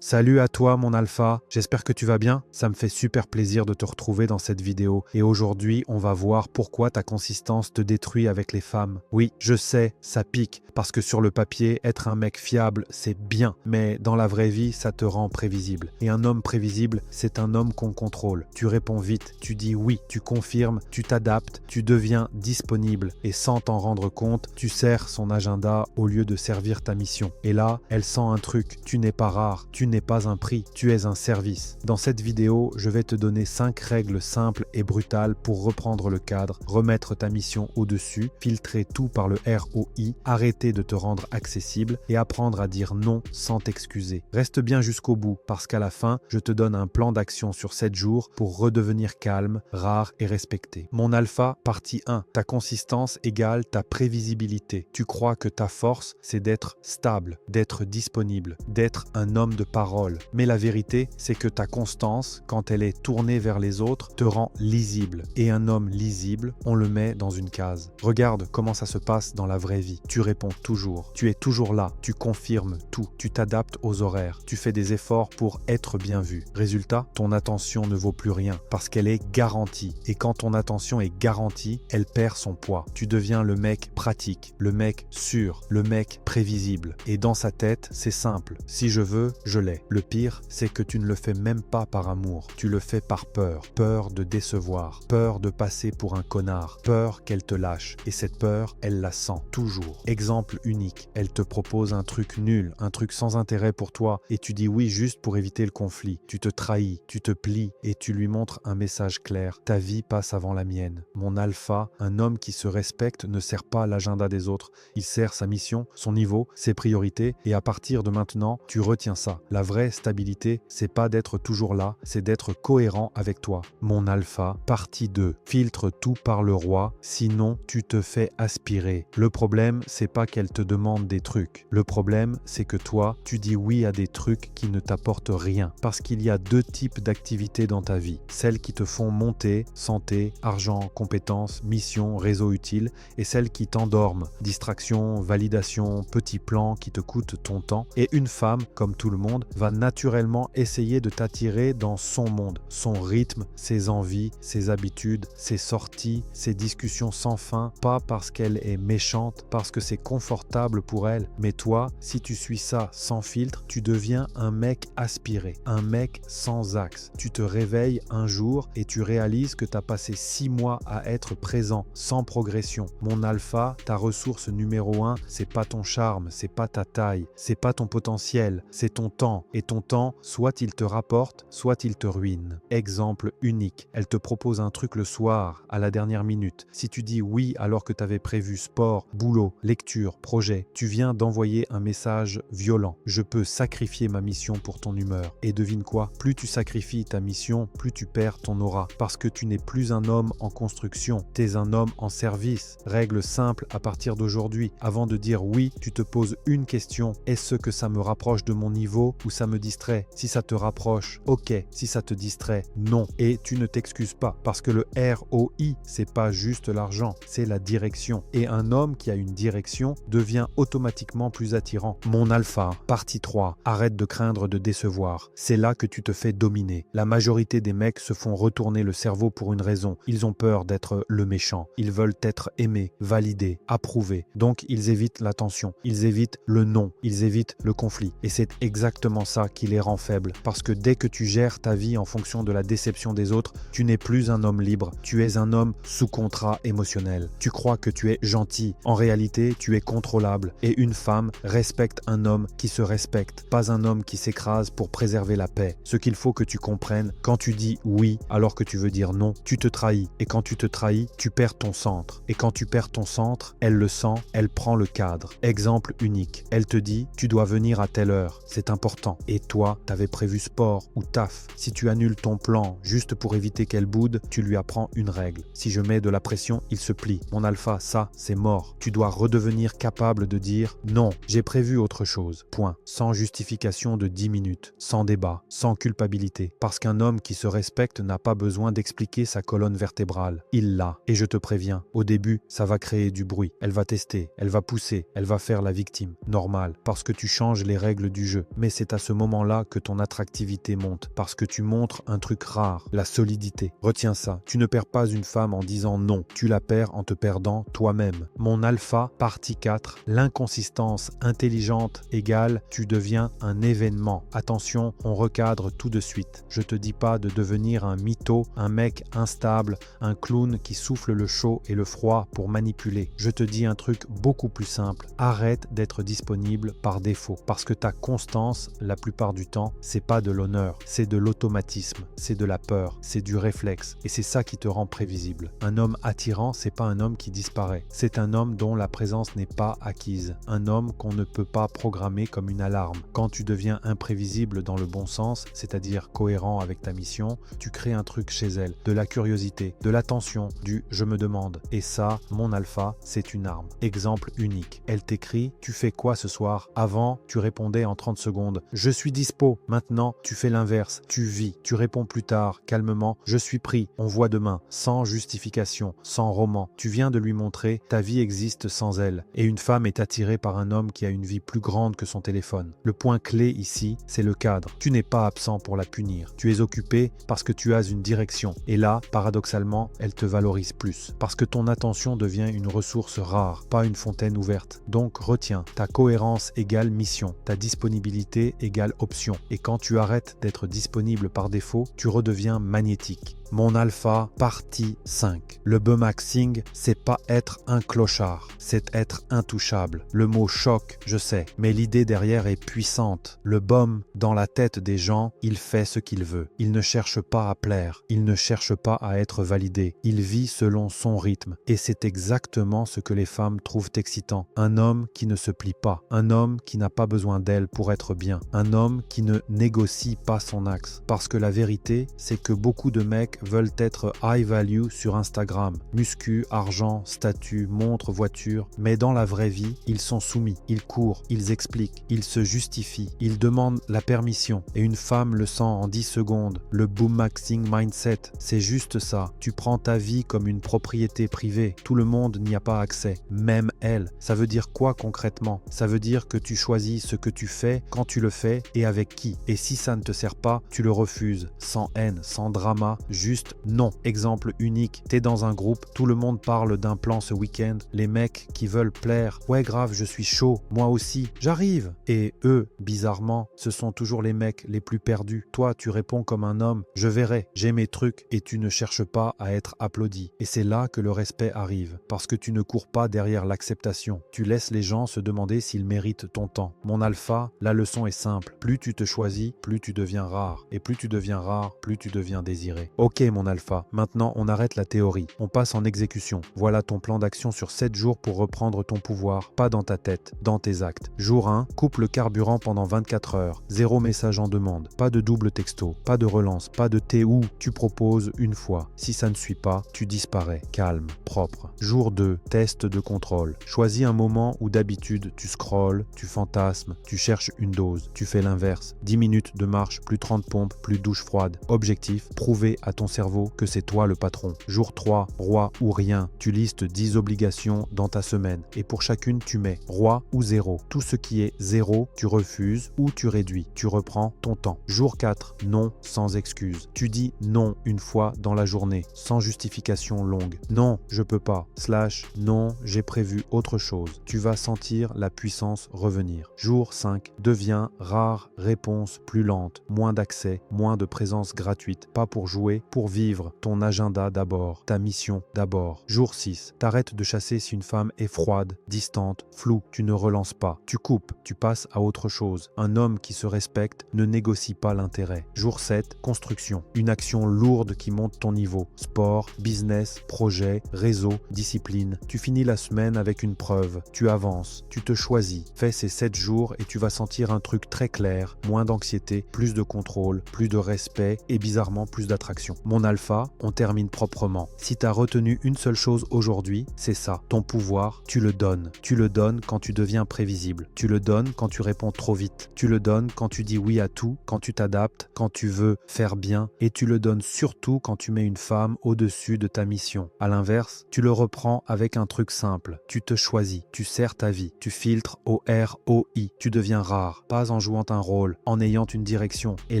Salut à toi mon alpha, j'espère que tu vas bien. Ça me fait super plaisir de te retrouver dans cette vidéo et aujourd'hui on va voir pourquoi ta consistance te détruit avec les femmes. Oui, je sais, ça pique parce que sur le papier, être un mec fiable c'est bien, mais dans la vraie vie ça te rend prévisible. Et un homme prévisible, c'est un homme qu'on contrôle. Tu réponds vite, tu dis oui, tu confirmes, tu t'adaptes, tu deviens disponible et sans t'en rendre compte, tu sers son agenda au lieu de servir ta mission. Et là, elle sent un truc, tu n'es pas rare, tu n'es pas un prix, tu es un service. Dans cette vidéo, je vais te donner 5 règles simples et brutales pour reprendre le cadre, remettre ta mission au-dessus, filtrer tout par le ROI, arrêter de te rendre accessible et apprendre à dire non sans t'excuser. Reste bien jusqu'au bout parce qu'à la fin, je te donne un plan d'action sur 7 jours pour redevenir calme, rare et respecté. Mon alpha, partie 1. Ta consistance égale ta prévisibilité. Tu crois que ta force, c'est d'être stable, d'être disponible, d'être un homme de parole. Mais la vérité, c'est que ta constance, quand elle est tournée vers les autres, te rend lisible. Et un homme lisible, on le met dans une case. Regarde comment ça se passe dans la vraie vie. Tu réponds toujours. Tu es toujours là. Tu confirmes tout. Tu t'adaptes aux horaires. Tu fais des efforts pour être bien vu. Résultat, ton attention ne vaut plus rien parce qu'elle est garantie. Et quand ton attention est garantie, elle perd son poids. Tu deviens le mec pratique, le mec sûr, le mec prévisible. Et dans sa tête, c'est simple. Si je veux, je l'ai. Le pire, c'est que tu ne le fais même pas par amour. Tu le fais par peur. Peur de décevoir. Peur de passer pour un connard. Peur qu'elle te lâche. Et cette peur, elle la sent toujours. Exemple unique. Elle te propose un truc nul, un truc sans intérêt pour toi et tu dis oui juste pour éviter le conflit. Tu te trahis, tu te plies et tu lui montres un message clair. Ta vie passe avant la mienne. Mon alpha, un homme qui se respecte ne sert pas l'agenda des autres. Il sert sa mission, son niveau, ses priorités et à partir de maintenant, tu retiens ça. La vraie stabilité, c'est pas d'être toujours là, c'est d'être cohérent avec toi. Mon alpha, partie 2. Filtre tout par le roi, sinon tu te fais aspirer. Le problème, c'est pas qu'elle te demande des trucs. Le problème, c'est que toi, tu dis oui à des trucs qui ne t'apportent rien. Parce qu'il y a 2 types d'activités dans ta vie. Celles qui te font monter, santé, argent, compétences, mission, réseau utile, et celles qui t'endorment. Distraction, validation, petits plans qui te coûtent ton temps. Et une femme, comme tout le monde, va naturellement essayer de t'attirer dans son monde, son rythme, ses envies, ses habitudes, ses sorties, ses discussions sans fin, pas parce qu'elle est méchante, parce que c'est confortable pour elle, mais toi, si tu suis ça sans filtre, tu deviens un mec aspiré, un mec sans axe. Tu te réveilles un jour et tu réalises que tu as passé 6 mois à être présent, sans progression. Mon alpha, ta ressource numéro 1, c'est pas ton charme, c'est pas ta taille, c'est pas ton potentiel, c'est ton temps. Et ton temps, soit il te rapporte, soit il te ruine. Exemple unique, elle te propose un truc le soir, à la dernière minute. Si tu dis oui alors que tu avais prévu sport, boulot, lecture, projet, tu viens d'envoyer un message violent. Je peux sacrifier ma mission pour ton humeur. Et devine quoi? Plus tu sacrifies ta mission, plus tu perds ton aura. Parce que tu n'es plus un homme en construction, tu es un homme en service. Règle simple à partir d'aujourd'hui. Avant de dire oui, tu te poses une question. Est-ce que ça me rapproche de mon niveau ou ça me distrait? Si ça te rapproche, ok. Si ça te distrait, non. Et tu ne t'excuses pas parce que le ROI, c'est pas juste l'argent, c'est la direction. Et un homme qui a une direction devient automatiquement plus attirant. Mon alpha, partie 3. Arrête de craindre de décevoir. C'est là que tu te fais dominer. La majorité des mecs se font retourner le cerveau pour une raison. Ils ont peur d'être le méchant. Ils veulent être aimés, validés, approuvés. Donc ils évitent l'attention. Ils évitent le non. Ils évitent le conflit. Et c'est exactement ça qui les rend faibles. Parce que dès que tu gères ta vie en fonction de la déception des autres, tu n'es plus un homme libre. Tu es un homme sous contrat émotionnel. Tu crois que tu es gentil. En réalité, tu es contrôlable. Et une femme respecte un homme qui se respecte, pas un homme qui s'écrase pour préserver la paix. Ce qu'il faut que tu comprennes, quand tu dis oui alors que tu veux dire non, tu te trahis. Et quand tu te trahis, tu perds ton centre. Et quand tu perds ton centre, elle le sent, elle prend le cadre. Exemple unique. Elle te dit, tu dois venir à telle heure. C'est important. Et toi, t'avais prévu sport ou taf. Si tu annules ton plan juste pour éviter qu'elle boude, tu lui apprends une règle. Si je mets de la pression, il se plie. Mon alpha, ça, c'est mort. Tu dois redevenir capable de dire non, j'ai prévu autre chose. Point. Sans justification de 10 minutes, sans débat, sans culpabilité. Parce qu'un homme qui se respecte n'a pas besoin d'expliquer sa colonne vertébrale. Il l'a. Et je te préviens, au début, ça va créer du bruit. Elle va tester, elle va pousser, elle va faire la victime. Normal, parce que tu changes les règles du jeu. Mais c'est c'est à ce moment-là que ton attractivité monte, parce que tu montres un truc rare, la solidité. Retiens ça, tu ne perds pas une femme en disant non, tu la perds en te perdant toi-même. Mon alpha, partie 4, l'inconsistance intelligente égale tu deviens un événement. Attention, on recadre tout de suite. Je te dis pas de devenir un mytho, un mec instable, un clown qui souffle le chaud et le froid pour manipuler. Je te dis un truc beaucoup plus simple. Arrête d'être disponible par défaut, parce que ta constance, la plupart du temps, c'est pas de l'honneur, c'est de l'automatisme, c'est de la peur, c'est du réflexe, et c'est ça qui te rend prévisible. Un homme attirant, c'est pas un homme qui disparaît, c'est un homme dont la présence n'est pas acquise, un homme qu'on ne peut pas programmer comme une alarme. Quand tu deviens imprévisible dans le bon sens, c'est-à-dire cohérent avec ta mission, tu crées un truc chez elle, de la curiosité, de l'attention, du « je me demande ». Et ça, mon alpha, c'est une arme. Exemple unique. Elle t'écrit « Tu fais quoi ce soir ?» Avant, tu répondais en 30 secondes « Je suis dispo ». Maintenant, tu fais l'inverse. Tu vis. Tu réponds plus tard, calmement « Je suis pris. On voit demain ». Sans justification, sans roman. Tu viens de lui montrer « Ta vie existe sans elle ». Et une femme est attirée par un homme qui a une vie plus grande que son téléphone. Le point clé ici, c'est le cadre. Tu n'es pas absent pour la punir. Tu es occupé parce que tu as une direction. Et là, paradoxalement, elle te valorise plus. Parce que ton attention devient une ressource rare, pas une fontaine ouverte. Donc retiens, ta cohérence égale mission, ta disponibilité égale option. Et quand tu arrêtes d'être disponible par défaut, tu redeviens magnétique. Mon alpha, partie 5. Le bemaxing, c'est pas être un clochard, c'est être intouchable. Le mot choque, je sais, mais l'idée derrière est puissante. Le bum, dans la tête des gens, il fait ce qu'il veut. Il ne cherche pas à plaire, il ne cherche pas à être validé. Il vit selon son rythme. Et c'est exactement ce que les femmes trouvent excitant. Un homme qui ne se plie pas, un homme qui n'a pas besoin d'elle pour être bien, un homme qui ne négocie pas son axe. Parce que la vérité, c'est que beaucoup de mecs veulent être high value sur Instagram. Muscu, argent, statut, montre, voiture. Mais dans la vraie vie, ils sont soumis. Ils courent, ils expliquent, ils se justifient, ils demandent la permission. Et une femme le sent en 10 secondes. Le boom-maxing mindset, c'est juste ça. Tu prends ta vie comme une propriété privée. Tout le monde n'y a pas accès. Même elle. Ça veut dire quoi concrètement? Ça veut dire que tu choisis ce que tu fais, quand tu le fais et avec qui. Et si ça ne te sert pas, tu le refuses. Sans haine, sans drama, juste non. Exemple unique, t'es dans un groupe, tout le monde parle d'un plan ce week-end, les mecs qui veulent plaire, ouais grave je suis chaud, moi aussi, j'arrive. Et eux, bizarrement, ce sont toujours les mecs les plus perdus. Toi tu réponds comme un homme, je verrai, j'ai mes trucs et tu ne cherches pas à être applaudi. Et c'est là que le respect arrive, parce que tu ne cours pas derrière l'acceptation. Tu laisses les gens se demander s'ils méritent ton temps. Mon alpha, la leçon est simple, plus tu te choisis, plus tu deviens rare. Et plus tu deviens rare, plus tu deviens désiré. Ok mon alpha, maintenant on arrête la théorie, on passe en exécution. Voilà ton plan d'action sur 7 jours pour reprendre ton pouvoir, pas dans ta tête, dans tes actes. Jour 1, coupe le carburant pendant 24 heures, 0 message en demande, pas de double texto, pas de relance, pas de thé ou tu proposes une fois. Si ça ne suit pas, tu disparais, calme, propre. Jour 2, test de contrôle. Choisis un moment où d'habitude tu scrolles, tu fantasmes, tu cherches une dose, tu fais l'inverse. 10 minutes de marche, plus 30 pompes, plus douche froide. Objectif, prouver à ton cerveau que c'est toi le patron. Jour 3, roi ou rien. Tu listes 10 obligations dans ta semaine et pour chacune tu mets roi ou 0. Tout ce qui est 0, tu refuses ou tu réduis. Tu reprends ton temps. Jour 4, non sans excuse. Tu dis non une fois dans la journée, sans justification longue. Non, je peux pas. / non, j'ai prévu autre chose. Tu vas sentir la puissance revenir. Jour 5, deviens rare, réponse plus lente, moins d'accès, moins de présence gratuite. Pas pour jouer, pour vivre, ton agenda d'abord, ta mission d'abord. Jour 6, t'arrêtes de chasser si une femme est froide, distante, floue, tu ne relances pas. Tu coupes, tu passes à autre chose. Un homme qui se respecte ne négocie pas l'intérêt. Jour 7, construction. Une action lourde qui monte ton niveau. Sport, business, projet, réseau, discipline. Tu finis la semaine avec une preuve. Tu avances, tu te choisis. Fais ces 7 jours et tu vas sentir un truc très clair, moins d'anxiété, plus de contrôle, plus de respect et bizarrement plus d'attraction. mon alpha, on termine proprement. Si tu as retenu une seule chose aujourd'hui, c'est ça. Ton pouvoir, tu le donnes. Tu le donnes quand tu deviens prévisible. Tu le donnes quand tu réponds trop vite. Tu le donnes quand tu dis oui à tout, quand tu t'adaptes, quand tu veux faire bien. Et tu le donnes surtout quand tu mets une femme au-dessus de ta mission. À l'inverse, tu le reprends avec un truc simple. Tu te choisis. Tu sers ta vie. Tu filtres OROI. Tu deviens rare. Pas en jouant un rôle, en ayant une direction. Et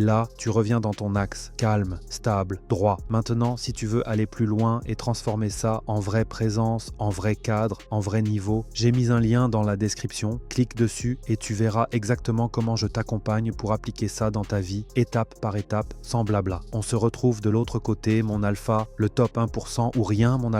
là, tu reviens dans ton axe. Calme, stable, droit. Maintenant, si tu veux aller plus loin et transformer ça en vraie présence, en vrai cadre, en vrai niveau, j'ai mis un lien dans la description. Clique dessus et tu verras exactement comment je t'accompagne pour appliquer ça dans ta vie, étape par étape, sans blabla. On se retrouve de l'autre côté, mon alpha, le top 1% ou rien, mon alpha.